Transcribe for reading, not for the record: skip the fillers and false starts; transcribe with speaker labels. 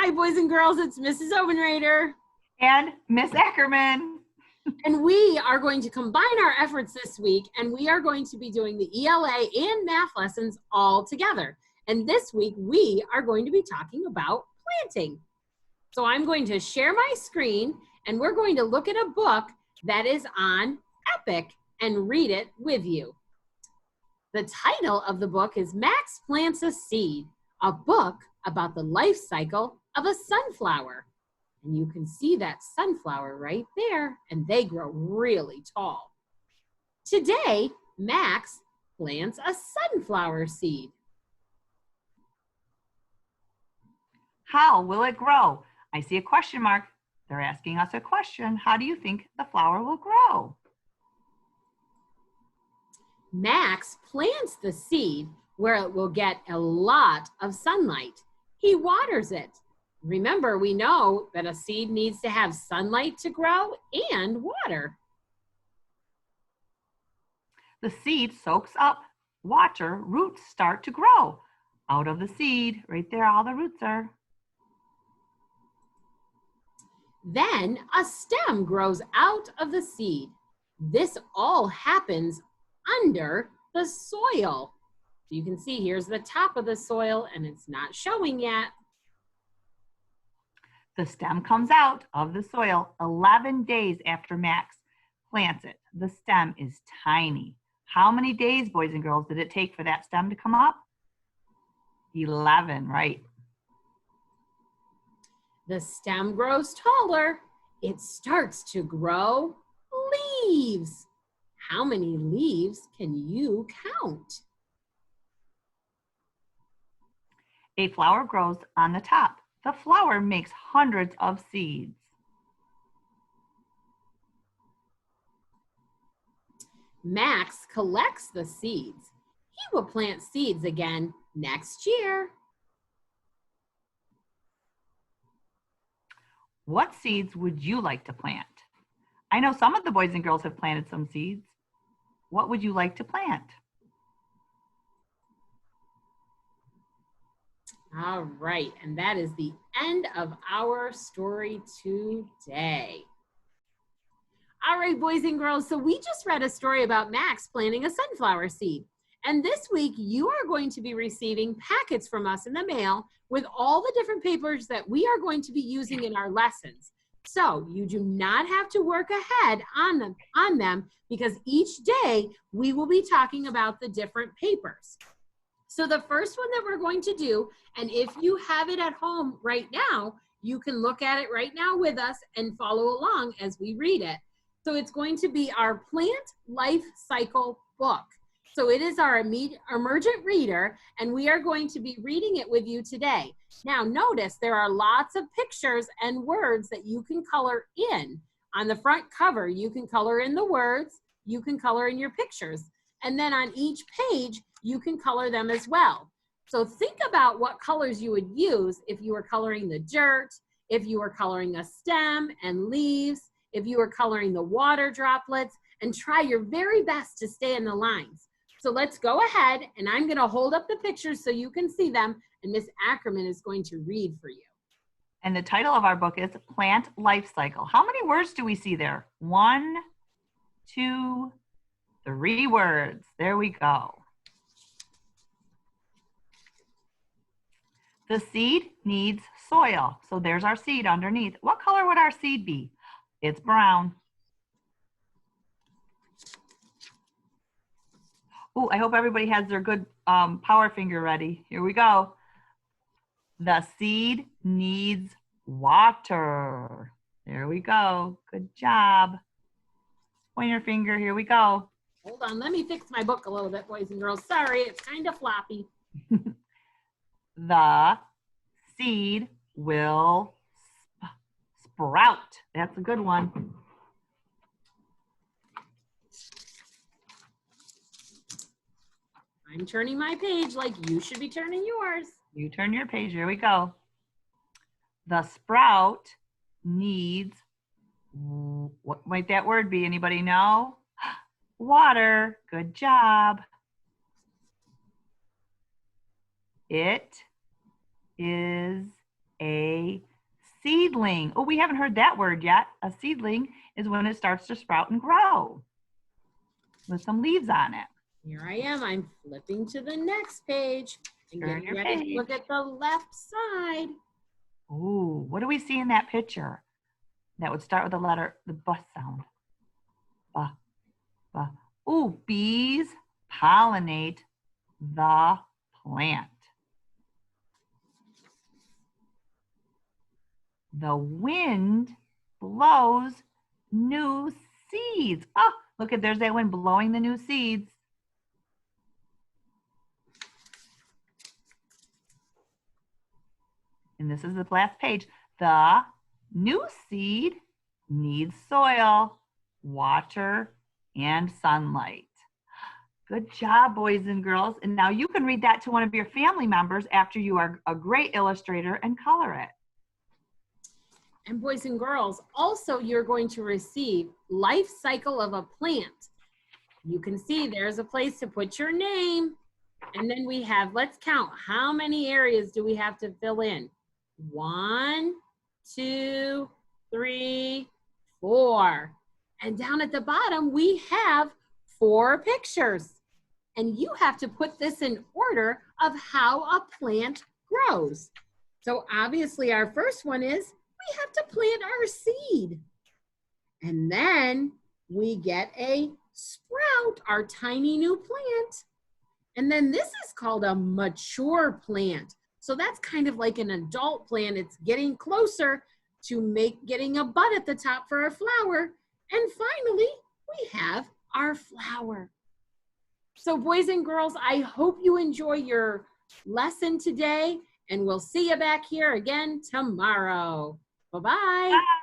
Speaker 1: Hi, boys and girls. It's Mrs. Obenrader.
Speaker 2: And Miss Ackerman.
Speaker 1: And we are going to combine our efforts this week, and we are going to be doing the ELA and math lessons all together. And this week, we are going to be talking about planting. So I'm going to share my screen, and we're going to look at a book that is on Epic and read it with you. The title of the book is Max Plants a Seed, a book about the life cycle of a sunflower. And you can see that sunflower right there, and they grow really tall. Today, Max plants a sunflower seed.
Speaker 2: How will it grow? I see a question mark. They're asking us a question. How do you think the flower will grow?
Speaker 1: Max plants the seed where it will get a lot of sunlight. He waters it. Remember, we know that a seed needs to have sunlight to grow and water.
Speaker 2: The seed soaks up water, roots start to grow out of the seed. Right there, all the roots are.
Speaker 1: Then a stem grows out of the seed. This all happens under the soil. You can see here's the top of the soil, and it's not showing yet.
Speaker 2: The stem comes out of the soil 11 days after Max plants it. The stem is tiny. How many days, boys and girls, did it take for that stem to come up? 11, right?
Speaker 1: The stem grows taller. It starts to grow leaves. How many leaves can you count?
Speaker 2: A flower grows on the top. The flower makes hundreds of seeds.
Speaker 1: Max collects the seeds. He will plant seeds again next year.
Speaker 2: What seeds would you like to plant? I know some of the boys and girls have planted some seeds. What would you like to plant?
Speaker 1: All right, and that is the end of our story today. All right, boys and girls, so we just read a story about Max planting a sunflower seed. And this week, you are going to be receiving packets from us in the mail with all the different papers that we are going to be using in our lessons. So you do not have to work ahead on them because each day we will be talking about the different papers. So the first one that we're going to do, and if you have it at home right now, you can look at it right now with us and follow along as we read it. So it's going to be our plant life cycle book. So it is our emergent reader, and we are going to be reading it with you today. Now notice there are lots of pictures and words that you can color in. On the front cover, you can color in the words, you can color in your pictures. And then on each page, you can color them as well. So think about what colors you would use if you were coloring the dirt, if you were coloring a stem and leaves, if you were coloring the water droplets, and try your very best to stay in the lines. So let's go ahead, and I'm gonna hold up the pictures so you can see them, and Miss Ackerman is going to read for you.
Speaker 2: And the title of our book is Plant Life Cycle. How many words do we see there? 1, 2, 3 words. There we go. The seed needs soil. So there's our seed underneath. What color would our seed be? It's brown. Oh, I hope everybody has their good power finger ready. Here we go. The seed needs water. There we go. Good job. Pointer finger, here we go.
Speaker 1: Hold on, let me fix my book a little bit, boys and girls. Sorry, it's kind of floppy.
Speaker 2: The seed will sprout. That's a good one.
Speaker 1: I'm turning my page like you should be turning yours.
Speaker 2: You turn your page, here we go. The sprout needs, what might that word be? Anybody know? Water. Good job. It is a seedling. Oh, we haven't heard that word yet. A seedling is when it starts to sprout and grow with some leaves on it.
Speaker 1: Here I am. I'm flipping to the next page and
Speaker 2: Turn
Speaker 1: getting
Speaker 2: your
Speaker 1: ready to
Speaker 2: page.
Speaker 1: look at the left side.
Speaker 2: Ooh, what do we see in that picture? That would start with the letter, the B sound. B, B. Ooh, bees pollinate the plant. The wind blows new seeds. Oh, look at, there's that wind blowing the new seeds. And this is the last page. The new seed needs soil, water, and sunlight. Good job, boys and girls. And now you can read that to one of your family members after you are a great illustrator and color it.
Speaker 1: And boys and girls, also you're going to receive life cycle of a plant. You can see there's a place to put your name. And then we have, let's count, how many areas do we have to fill in? 1, 2, 3, 4. And down at the bottom, we have 4 pictures. And you have to put this in order of how a plant grows. So obviously our first one is, we have to plant our seed. And then we get a sprout, our tiny new plant. And then this is called a mature plant. So that's kind of like an adult plant. It's getting closer to getting a bud at the top for our flower. And finally, we have our flower. So boys and girls, I hope you enjoy your lesson today, and we'll see you back here again tomorrow. Bye-bye.
Speaker 2: Bye.